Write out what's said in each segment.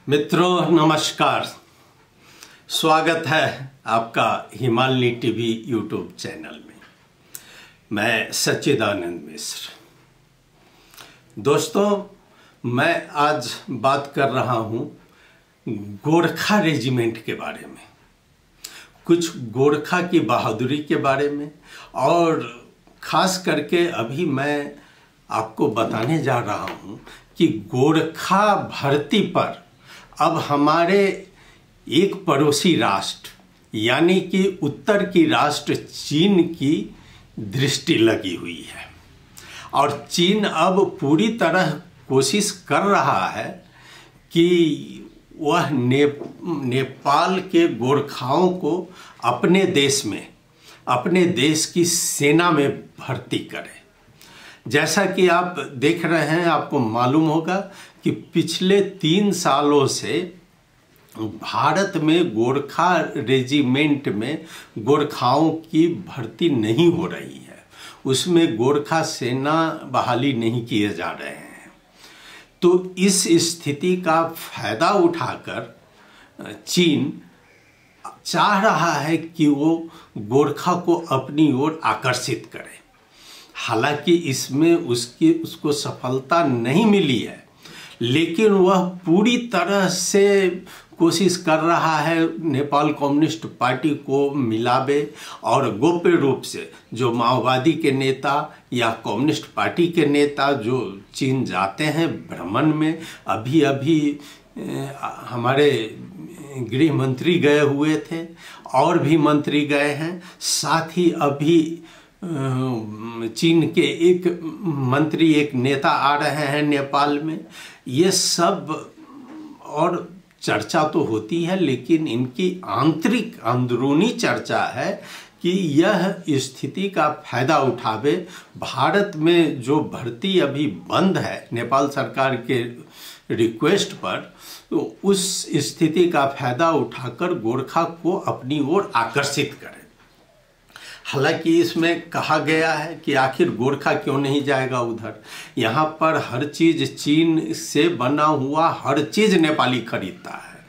मित्रों नमस्कार, स्वागत है आपका हिमालय टीवी यूट्यूब चैनल में। मैं सच्चिदानंद मिश्र। दोस्तों, मैं आज बात कर रहा हूँ गोरखा रेजिमेंट के बारे में, कुछ गोरखा की बहादुरी के बारे में, और ख़ास करके अभी मैं आपको बताने जा रहा हूँ कि गोरखा भर्ती पर अब हमारे एक पड़ोसी राष्ट्र यानी कि उत्तर की राष्ट्र चीन की दृष्टि लगी हुई है और चीन अब पूरी तरह कोशिश कर रहा है कि वह नेपाल के गोरखाओं को अपने देश में, अपने देश की सेना में भर्ती करे। जैसा कि आप देख रहे हैं, आपको मालूम होगा कि पिछले 3 सालों से भारत में गोरखा रेजिमेंट में गोरखाओं की भर्ती नहीं हो रही है, उसमें गोरखा सेना बहाली नहीं किए जा रहे हैं। तो इस स्थिति का फायदा उठाकर चीन चाह रहा है कि वो गोरखा को अपनी ओर आकर्षित करे। हालांकि इसमें उसको सफलता नहीं मिली है, लेकिन वह पूरी तरह से कोशिश कर रहा है नेपाल कम्युनिस्ट पार्टी को मिलावे और गोप्य रूप से जो माओवादी के नेता या कम्युनिस्ट पार्टी के नेता जो चीन जाते हैं भ्रमण में, अभी हमारे गृह मंत्री गए हुए थे और भी मंत्री गए हैं, साथ ही अभी चीन के एक मंत्री, एक नेता आ रहे हैं नेपाल में। ये सब और चर्चा तो होती है, लेकिन इनकी आंतरिक अंदरूनी चर्चा है कि यह स्थिति का फायदा उठावे। भारत में जो भर्ती अभी बंद है नेपाल सरकार के रिक्वेस्ट पर, तो उस स्थिति का फायदा उठाकर गोरखा को अपनी ओर आकर्षित करे। हालांकि इसमें कहा गया है कि आखिर गोरखा क्यों नहीं जाएगा उधर। यहाँ पर हर चीज़ चीन से बना हुआ हर चीज़ नेपाली खरीदता है,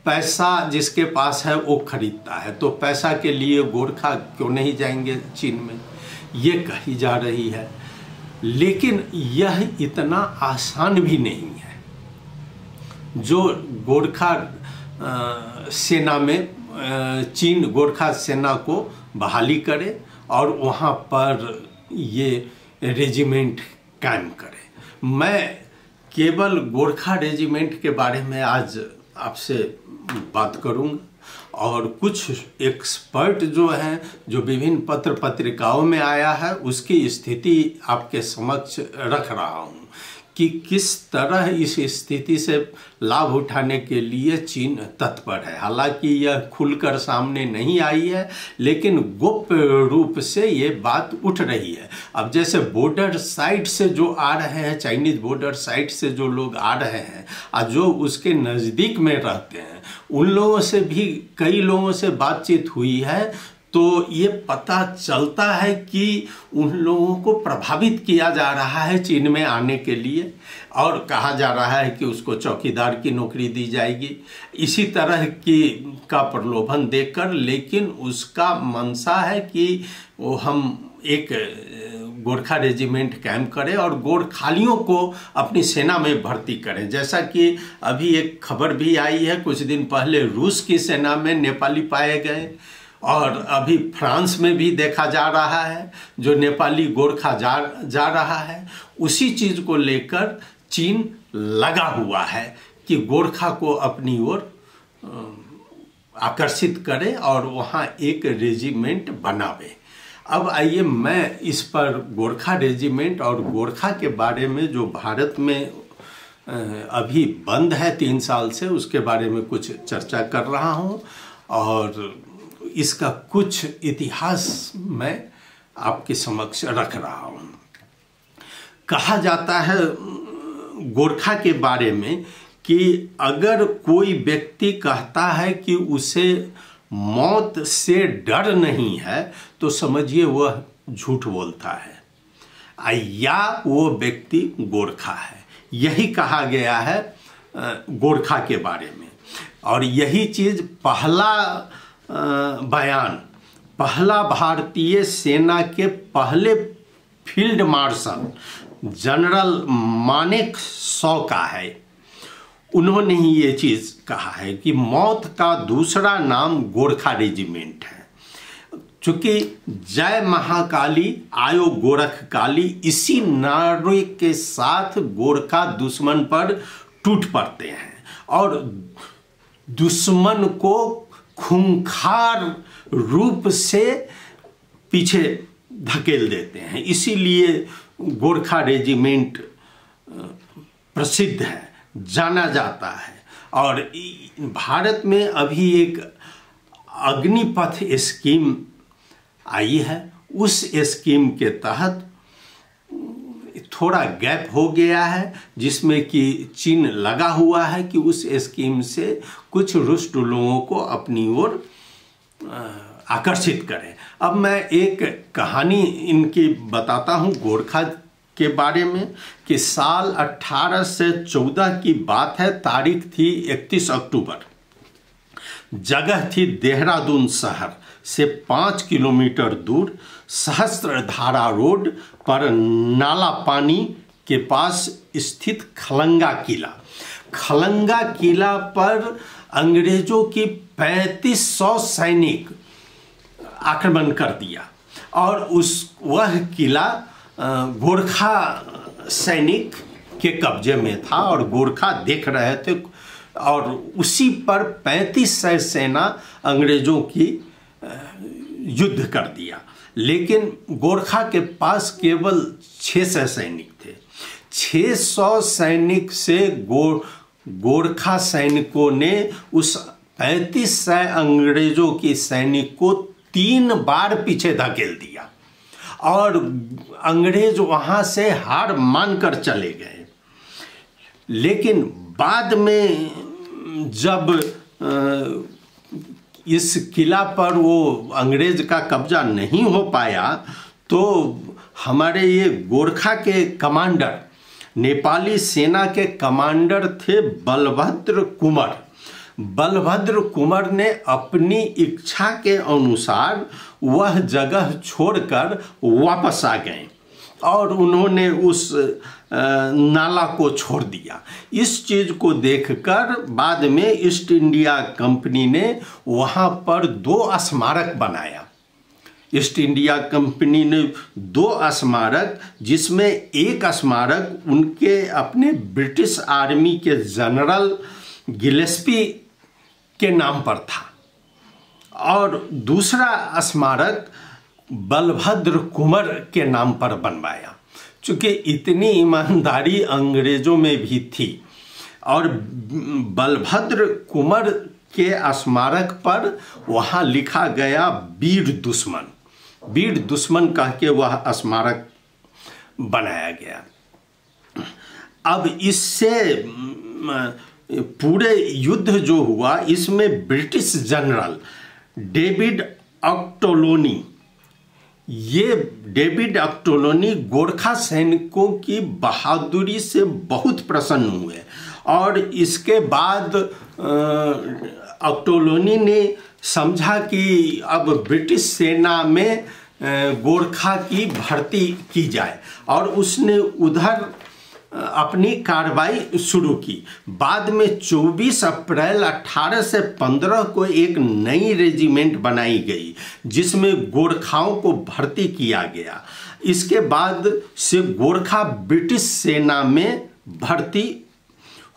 पैसा जिसके पास है वो खरीदता है, तो पैसा के लिए गोरखा क्यों नहीं जाएंगे चीन में, ये कही जा रही है। लेकिन यह इतना आसान भी नहीं है। जो गोरखा सेना में चीन गोरखा सेना को बहाली करे और वहाँ पर ये रेजिमेंट कायम करे। मैं केवल गोरखा रेजिमेंट के बारे में आज आपसे बात करूँगा और कुछ एक्सपर्ट जो हैं, जो विभिन्न पत्र पत्रिकाओं में आया है, उसकी स्थिति आपके समक्ष रख रहा हूँ कि किस तरह इस स्थिति से लाभ उठाने के लिए चीन तत्पर है। हालांकि यह खुलकर सामने नहीं आई है, लेकिन गुप्त रूप से ये बात उठ रही है। अब जैसे बॉर्डर साइड से जो आ रहे हैं, चाइनीज बॉर्डर साइड से जो लोग आ रहे हैं और जो उसके नज़दीक में रहते हैं, उन लोगों से भी कई लोगों से बातचीत हुई है, तो ये पता चलता है कि उन लोगों को प्रभावित किया जा रहा है चीन में आने के लिए, और कहा जा रहा है कि उसको चौकीदार की नौकरी दी जाएगी, इसी तरह का प्रलोभन देकर। लेकिन उसका मंशा है कि वो हम एक गोरखा रेजिमेंट कायम करें और गोरखालियों को अपनी सेना में भर्ती करें। जैसा कि अभी एक खबर भी आई है, कुछ दिन पहले रूस की सेना में नेपाली पाए गए, और अभी फ्रांस में भी देखा जा रहा है जो नेपाली गोरखा जा रहा है। उसी चीज़ को लेकर चीन लगा हुआ है कि गोरखा को अपनी ओर आकर्षित करे और वहाँ एक रेजिमेंट बनावे। अब आइए मैं इस पर गोरखा रेजिमेंट और गोरखा के बारे में जो भारत में अभी बंद है 3 साल से, उसके बारे में कुछ चर्चा कर रहा हूँ और इसका कुछ इतिहास मैं आपके समक्ष रख रहा हूँ। कहा जाता है गोरखा के बारे में कि अगर कोई व्यक्ति कहता है कि उसे मौत से डर नहीं है, तो समझिए वह झूठ बोलता है या वो व्यक्ति गोरखा है। यही कहा गया है गोरखा के बारे में। और यही चीज़ पहला बयान पहला भारतीय सेना के पहले फील्ड मार्शल जनरल मानेकशॉ का है। उन्होंने ही ये चीज़ कहा है कि मौत का दूसरा नाम गोरखा रेजिमेंट है। चूँकि जय महाकाली आयो गोरख काली, इसी नारे के साथ गोरखा दुश्मन पर टूट पड़ते हैं और दुश्मन को खूंखार रूप से पीछे धकेल देते हैं। इसीलिए गोरखा रेजिमेंट प्रसिद्ध है, जाना जाता है। और भारत में अभी एक अग्निपथ स्कीम आई है, उस स्कीम के तहत थोड़ा गैप हो गया है, जिसमें कि चीन लगा हुआ है कि उस स्कीम से कुछ रुष्ट लोगों को अपनी ओर आकर्षित करें। अब मैं एक कहानी इनकी बताता हूँ गोरखा के बारे में कि साल 1814 की बात है। तारीख थी 31 अक्टूबर। जगह थी देहरादून शहर से 5 किलोमीटर दूर सहस्त्रधारा रोड पर नाला पानी के पास स्थित खलंगा किला। खलंगा किला पर अंग्रेजों की 3500 सैनिक आक्रमण कर दिया और वह किला गोरखा सैनिक के कब्जे में था और गोरखा देख रहे थे और उसी पर 3500 सेना अंग्रेजों की युद्ध कर दिया। लेकिन गोरखा के पास केवल 600 सैनिक थे। 600 सैनिक से गोरखा सैनिकों ने उस 3500 अंग्रेजों की सैनिक को 3 बार पीछे धकेल दिया और अंग्रेज वहां से हार मानकर चले गए। लेकिन बाद में जब इस किला पर वो अंग्रेज का कब्जा नहीं हो पाया तो हमारे ये गोरखा के कमांडर, नेपाली सेना के कमांडर थे बलभद्र कुंवर। बलभद्र कुंवर ने अपनी इच्छा के अनुसार वह जगह छोड़कर वापस आ गए और उन्होंने उस नाला को छोड़ दिया। इस चीज़ को देखकर बाद में ईस्ट इंडिया कंपनी ने वहाँ पर 2 स्मारक बनाया। ईस्ट इंडिया कंपनी ने 2 स्मारक, जिसमें एक स्मारक उनके अपने ब्रिटिश आर्मी के जनरल गिलेस्पी के नाम पर था और दूसरा स्मारक बलभद्र कुंवर के नाम पर बनवाया। चूँकि इतनी ईमानदारी अंग्रेजों में भी थी और बलभद्र कुंवर के स्मारक पर वहाँ लिखा गया वीर दुश्मन। वीर दुश्मन कह के वह स्मारक बनाया गया। अब इससे पूरे युद्ध जो हुआ इसमें ब्रिटिश जनरल डेविड ऑक्टोलोनी, ये डेविड ऑक्टोलोनी गोरखा सैनिकों की बहादुरी से बहुत प्रसन्न हुए और इसके बाद ऑक्टोलोनी ने समझा कि अब ब्रिटिश सेना में गोरखा की भर्ती की जाए और उसने उधर अपनी कार्रवाई शुरू की। बाद में 24 अप्रैल 1815 को एक नई रेजिमेंट बनाई गई जिसमें गोरखाओं को भर्ती किया गया। इसके बाद से गोरखा ब्रिटिश सेना में भर्ती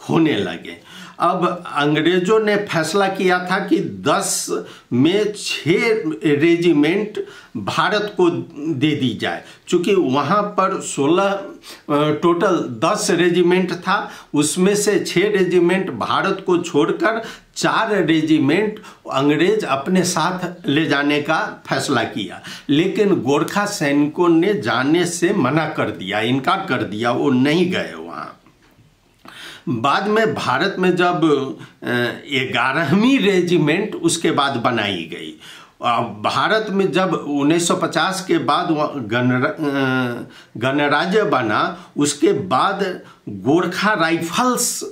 होने लगे। अब अंग्रेजों ने फैसला किया था कि 10 में 6 रेजिमेंट भारत को दे दी जाए। चूँकि वहाँ पर 16 टोटल 10 रेजिमेंट था, उसमें से 6 रेजिमेंट भारत को छोड़कर 4 रेजिमेंट अंग्रेज अपने साथ ले जाने का फैसला किया। लेकिन गोरखा सैनिकों ने जाने से मना कर दिया, इनकार कर दिया, वो नहीं गए वहाँ। बाद में भारत में जब 11वीं रेजिमेंट उसके बाद बनाई गई, भारत में जब 1950 के बाद गणराज्य बना, उसके बाद गोरखा राइफल्स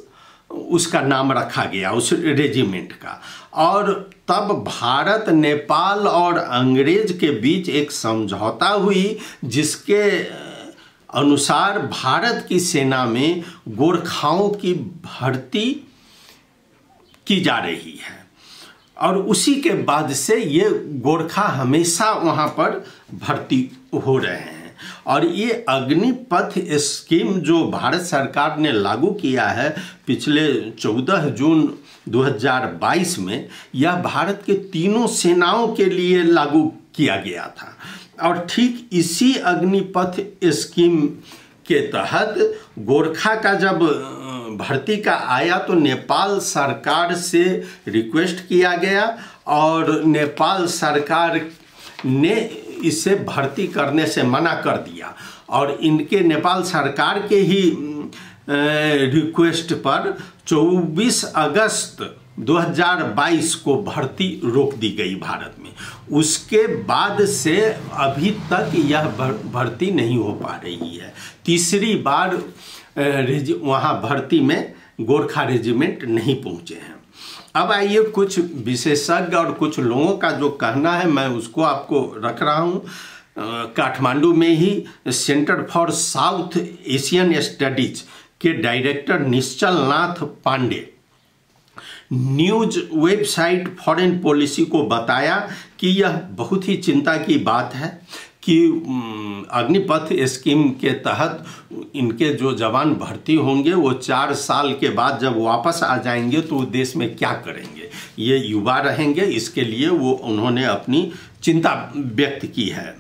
उसका नाम रखा गया उस रेजिमेंट का। और तब भारत, नेपाल और अंग्रेज के बीच एक समझौता हुई जिसके अनुसार भारत की सेना में गोरखाओं की भर्ती की जा रही है और उसी के बाद से ये गोरखा हमेशा वहाँ पर भर्ती हो रहे हैं। और ये अग्निपथ स्कीम जो भारत सरकार ने लागू किया है पिछले 14 जून 2022 में, यह भारत के तीनों सेनाओं के लिए लागू किया गया था। और ठीक इसी अग्निपथ स्कीम के तहत गोरखा का जब भर्ती का आया तो नेपाल सरकार से रिक्वेस्ट किया गया और नेपाल सरकार ने इसे भर्ती करने से मना कर दिया और इनके नेपाल सरकार के ही रिक्वेस्ट पर 24 अगस्त 2022 को भर्ती रोक दी गई भारत में। उसके बाद से अभी तक यह भर्ती नहीं हो पा रही है। तीसरी बार वहाँ भर्ती में गोरखा रेजिमेंट नहीं पहुँचे हैं। अब आइए कुछ विशेषज्ञ और कुछ लोगों का जो कहना है मैं उसको आपको रख रहा हूँ। काठमांडू में ही centre for South Asian studies के director Nishchal Nath Pandey news website foreign policy को बताया कि यह बहुत ही चिंता की बात है कि अग्निपथ स्कीम के तहत इनके जो जवान भर्ती होंगे वो 4 साल के बाद जब वापस आ जाएंगे तो देश में क्या करेंगे, ये युवा रहेंगे। इसके लिए वो उन्होंने अपनी चिंता व्यक्त की है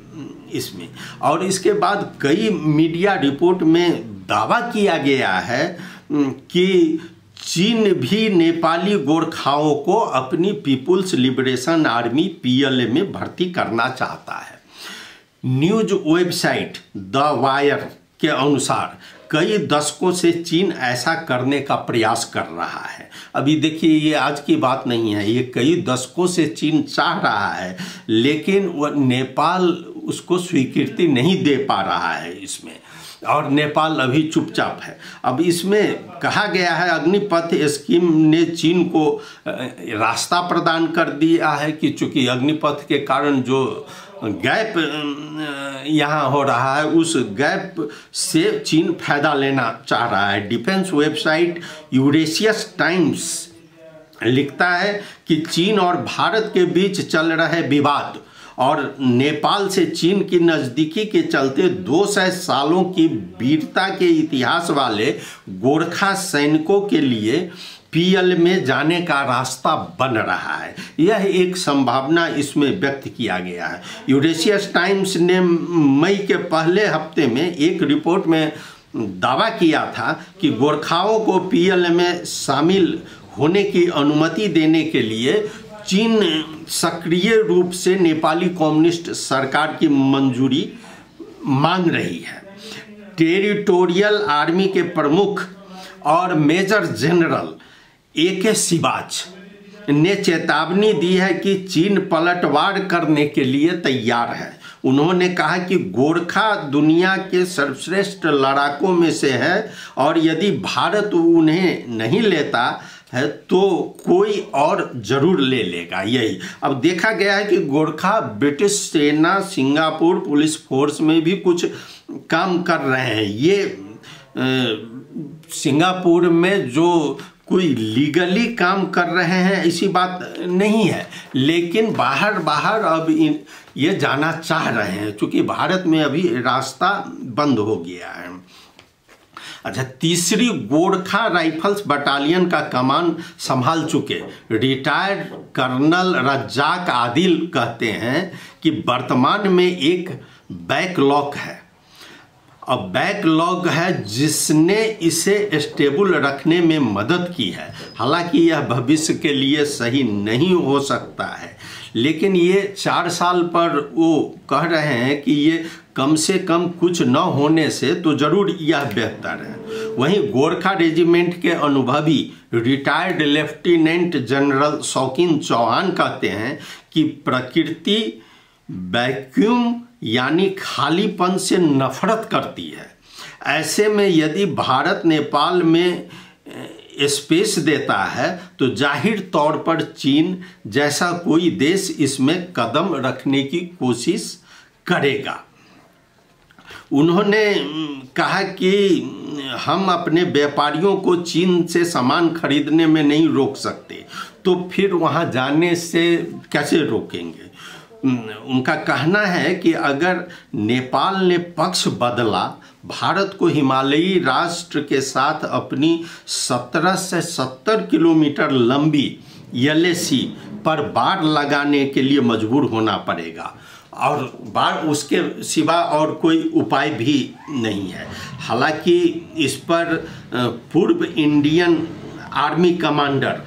इसमें। और इसके बाद कई मीडिया रिपोर्ट में दावा किया गया है कि चीन भी नेपाली गोरखाओं को अपनी पीपुल्स लिबरेशन आर्मी PLA में भर्ती करना चाहता है। न्यूज वेबसाइट द वायर के अनुसार कई दशकों से चीन ऐसा करने का प्रयास कर रहा है। अभी देखिए ये आज की बात नहीं है, ये कई दशकों से चीन चाह रहा है लेकिन वह नेपाल उसको स्वीकृति नहीं दे पा रहा है इसमें, और नेपाल अभी चुपचाप है। अब इसमें कहा गया है अग्निपथ स्कीम ने चीन को रास्ता प्रदान कर दिया है कि चूंकि अग्निपथ के कारण जो गैप यहाँ हो रहा है उस गैप से चीन फायदा लेना चाह रहा है। डिफेंस वेबसाइट यूरेशियस टाइम्स लिखता है कि चीन और भारत के बीच चल रहे विवाद और नेपाल से चीन की नज़दीकी के चलते 200 सालों की वीरता के इतिहास वाले गोरखा सैनिकों के लिए PLA में जाने का रास्ता बन रहा है। यह एक संभावना इसमें व्यक्त किया गया है। यूरेशियस टाइम्स ने मई के पहले हफ्ते में एक रिपोर्ट में दावा किया था कि गोरखाओं को PLA में शामिल होने की अनुमति देने के लिए चीन सक्रिय रूप से नेपाली कम्युनिस्ट सरकार की मंजूरी मांग रही है। टेरिटोरियल आर्मी के प्रमुख और मेजर जनरल AK शिवाज ने चेतावनी दी है कि चीन पलटवार करने के लिए तैयार है। उन्होंने कहा कि गोरखा दुनिया के सर्वश्रेष्ठ लड़ाकों में से है और यदि भारत उन्हें नहीं लेता है तो कोई और जरूर ले लेगा। यही अब देखा गया है कि गोरखा ब्रिटिश सेना, सिंगापुर पुलिस फोर्स में भी कुछ काम कर रहे हैं। ये सिंगापुर में जो कोई लीगली काम कर रहे हैं ऐसी बात नहीं है, लेकिन बाहर अब ये जाना चाह रहे हैं क्योंकि भारत में अभी रास्ता बंद हो गया है। अच्छा, तीसरी गोरखा राइफल्स बटालियन का कमान संभाल चुके रिटायर्ड कर्नल रज्जाक आदिल कहते हैं कि वर्तमान में एक बैकलॉग है। अब बैकलॉग है जिसने इसे स्टेबल रखने में मदद की है। हालांकि यह भविष्य के लिए सही नहीं हो सकता है, लेकिन ये 4 साल पर वो कह रहे हैं कि ये कम से कम कुछ न होने से तो जरूर यह बेहतर है। वहीं गोरखा रेजिमेंट के अनुभवी रिटायर्ड लेफ्टिनेंट जनरल शौकीन चौहान कहते हैं कि प्रकृति वैक्यूम यानी खालीपन से नफरत करती है। ऐसे में यदि भारत नेपाल में स्पेस देता है तो जाहिर तौर पर चीन जैसा कोई देश इसमें कदम रखने की कोशिश करेगा। उन्होंने कहा कि हम अपने व्यापारियों को चीन से सामान खरीदने में नहीं रोक सकते, तो फिर वहाँ जाने से कैसे रोकेंगे। उनका कहना है कि अगर नेपाल ने पक्ष बदला, भारत को हिमालयी राष्ट्र के साथ अपनी 17 से 70 किलोमीटर लंबी एलएसी पर बाड़ लगाने के लिए मजबूर होना पड़ेगा, और बाड़ उसके सिवा और कोई उपाय भी नहीं है। हालांकि इस पर पूर्व Indian army commander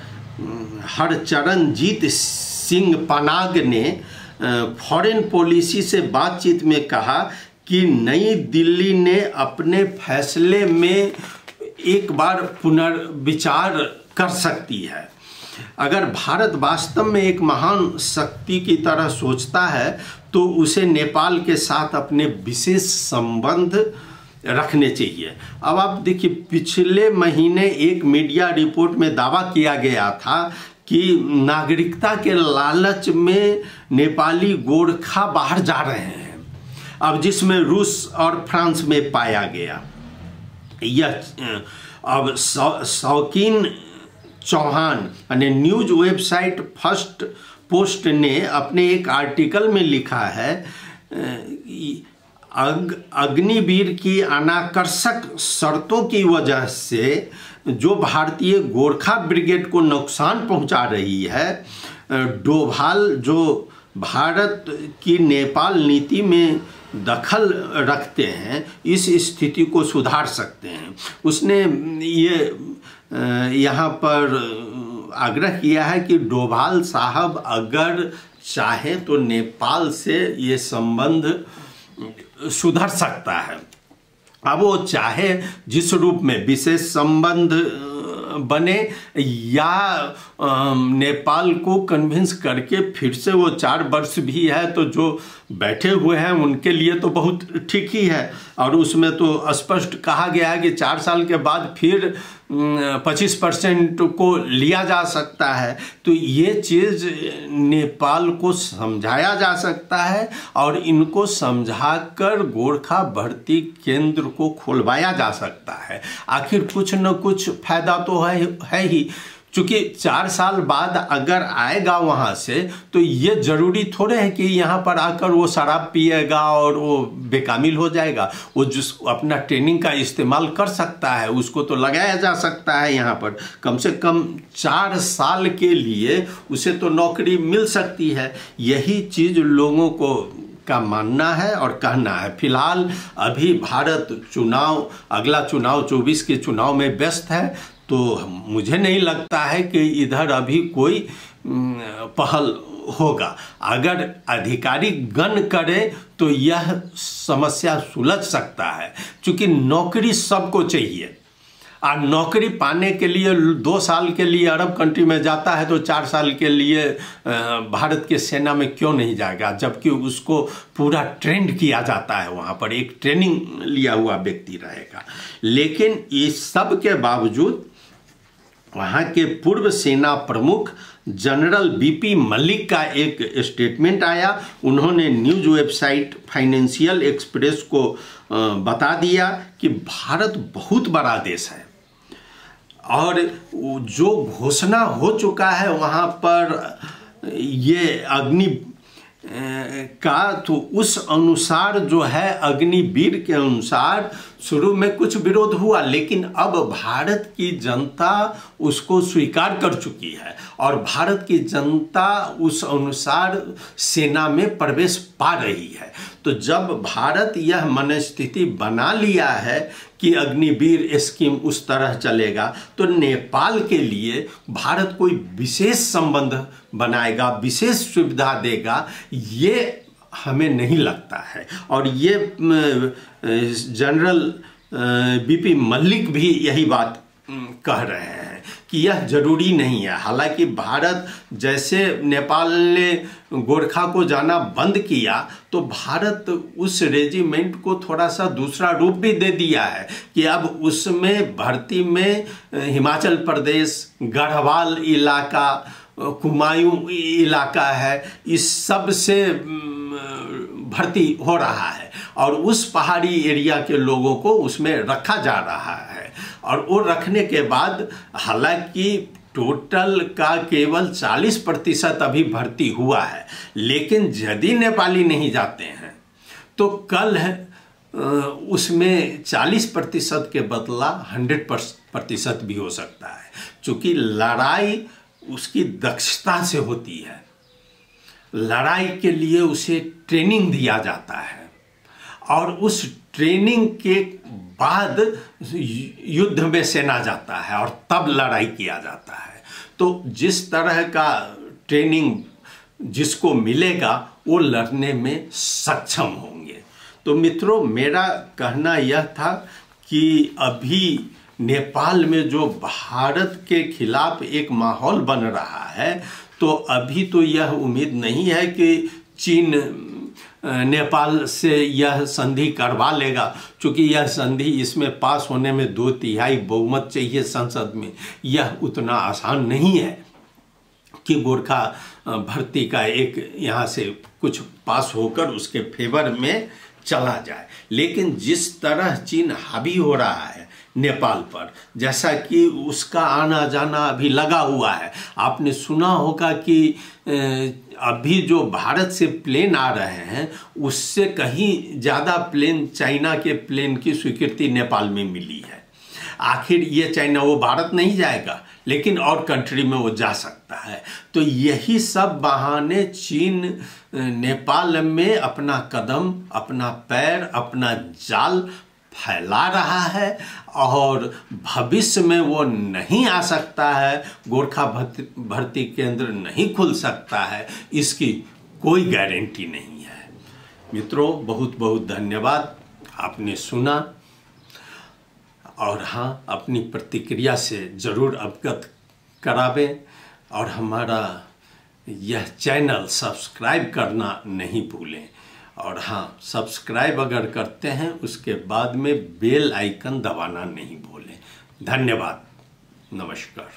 Harcharanjit Singh Panag ने फॉरेन पॉलिसी से बातचीत में कहा कि नई दिल्ली ने अपने फैसले में एक बार पुनर्विचार कर सकती है। अगर भारत वास्तव में एक महान शक्ति की तरह सोचता है तो उसे नेपाल के साथ अपने विशेष संबंध रखने चाहिए। अब आप देखिए, पिछले महीने एक मीडिया रिपोर्ट में दावा किया गया था कि नागरिकता के लालच में नेपाली गोरखा बाहर जा रहे हैं, अब जिसमें रूस और फ्रांस में पाया गया। यह अब शौकीन चौहान यानी न्यूज वेबसाइट फर्स्ट पोस्ट ने अपने एक आर्टिकल में लिखा है, अग्निवीर की अनाकर्षक शर्तों की वजह से जो भारतीय गोरखा ब्रिगेड को नुकसान पहुंचा रही है, डोभाल जो भारत की नेपाल नीति में दखल रखते हैं, इस स्थिति को सुधार सकते हैं। उसने ये यहाँ पर आग्रह किया है कि डोभाल साहब अगर चाहे तो नेपाल से ये संबंध सुधर सकता है। अब वो चाहे जिस रूप में विशेष संबंध बने या नेपाल को कन्विंस करके फिर से वो 4 वर्ष भी है तो जो बैठे हुए हैं उनके लिए तो बहुत ठीक ही है, और उसमें तो स्पष्ट कहा गया है कि 4 साल के बाद फिर 25% को लिया जा सकता है। तो ये चीज़ नेपाल को समझाया जा सकता है और इनको समझाकर गोरखा भर्ती केंद्र को खुलवाया जा सकता है। आखिर कुछ न कुछ फायदा तो है ही, चूँकि 4 साल बाद अगर आएगा वहाँ से तो ये ज़रूरी थोड़े है कि यहाँ पर आकर वो शराब पिएगा और वो बेकामिल हो जाएगा। वो जिस अपना ट्रेनिंग का इस्तेमाल कर सकता है उसको तो लगाया जा सकता है यहाँ पर। कम से कम 4 साल के लिए उसे तो नौकरी मिल सकती है। यही चीज़ लोगों को का मानना है और कहना है। फिलहाल अभी भारत अगला चुनाव 24 के चुनाव में व्यस्त है, तो मुझे नहीं लगता है कि इधर अभी कोई पहल होगा। अगर अधिकारी गण करे तो यह समस्या सुलझ सकता है, क्योंकि नौकरी सबको चाहिए। और नौकरी पाने के लिए 2 साल के लिए अरब कंट्री में जाता है तो 4 साल के लिए भारत के सेना में क्यों नहीं जाएगा, जबकि उसको पूरा ट्रेंड किया जाता है। वहाँ पर एक ट्रेनिंग लिया हुआ व्यक्ति रहेगा। लेकिन इस सब के बावजूद वहाँ के पूर्व सेना प्रमुख जनरल बीपी मलिक का एक स्टेटमेंट आया। उन्होंने न्यूज वेबसाइट फाइनेंशियल एक्सप्रेस को बता दिया कि भारत बहुत बड़ा देश है और जो घोषणा हो चुका है वहाँ पर ये अग्नि का, तो उस अनुसार जो है अग्निवीर के अनुसार शुरू में कुछ विरोध हुआ, लेकिन अब भारत की जनता उसको स्वीकार कर चुकी है और भारत की जनता उस अनुसार सेना में प्रवेश पा रही है। तो जब भारत यह मनस्थिति बना लिया है कि अग्निवीर स्कीम उस तरह चलेगा, तो नेपाल के लिए भारत कोई विशेष संबंध बनाएगा, विशेष सुविधा देगा, ये हमें नहीं लगता है। और ये जनरल बीपी मलिक भी यही बात कह रहे हैं कि यह जरूरी नहीं है। हालांकि भारत जैसे नेपाल ने गोरखा को जाना बंद किया तो भारत उस रेजिमेंट को थोड़ा सा दूसरा रूप भी दे दिया है कि अब उसमें भर्ती में हिमाचल प्रदेश, गढ़वाल इलाका, कुमायूं इलाका है, इस सब से भर्ती हो रहा है और उस पहाड़ी एरिया के लोगों को उसमें रखा जा रहा है। और वो रखने के बाद हालांकि टोटल का केवल 40% अभी भर्ती हुआ है, लेकिन यदि नेपाली नहीं जाते हैं तो कल उसमें 40% के बदला 100% भी हो सकता है, क्योंकि लड़ाई उसकी दक्षता से होती है। लड़ाई के लिए उसे ट्रेनिंग दिया जाता है और उस ट्रेनिंग के बाद युद्ध में सेना जाता है और तब लड़ाई किया जाता है। तो जिस तरह का ट्रेनिंग जिसको मिलेगा वो लड़ने में सक्षम होंगे। तो मित्रों, मेरा कहना यह था कि अभी नेपाल में जो भारत के खिलाफ एक माहौल बन रहा है, तो अभी तो यह उम्मीद नहीं है कि चीन नेपाल से यह संधि करवा लेगा, क्योंकि यह संधि इसमें पास होने में 2/3 बहुमत चाहिए संसद में। यह उतना आसान नहीं है कि गोरखा भर्ती का एक यहाँ से कुछ पास होकर उसके फेवर में चला जाए। लेकिन जिस तरह चीन हावी हो रहा है नेपाल पर, जैसा कि उसका आना जाना अभी लगा हुआ है। आपने सुना होगा कि अभी जो भारत से प्लेन आ रहे हैं उससे कहीं ज़्यादा प्लेन चाइना के प्लेन की स्वीकृति नेपाल में मिली है। आखिर ये चाइना, वो भारत नहीं जाएगा लेकिन और कंट्री में वो जा सकता है। तो यही सब बहाने चीन नेपाल में अपना कदम, अपना पैर, अपना जाल फैला रहा है और भविष्य में वो नहीं आ सकता है, गोरखा भर्ती केंद्र नहीं खुल सकता है, इसकी कोई गारंटी नहीं है। मित्रों, बहुत बहुत धन्यवाद, आपने सुना। और हाँ, अपनी प्रतिक्रिया से ज़रूर अवगत करावें और हमारा यह चैनल सब्सक्राइब करना नहीं भूलें। और हाँ, सब्सक्राइब अगर करते हैं उसके बाद में बेल आइकन दबाना नहीं भूलें। धन्यवाद, नमस्कार।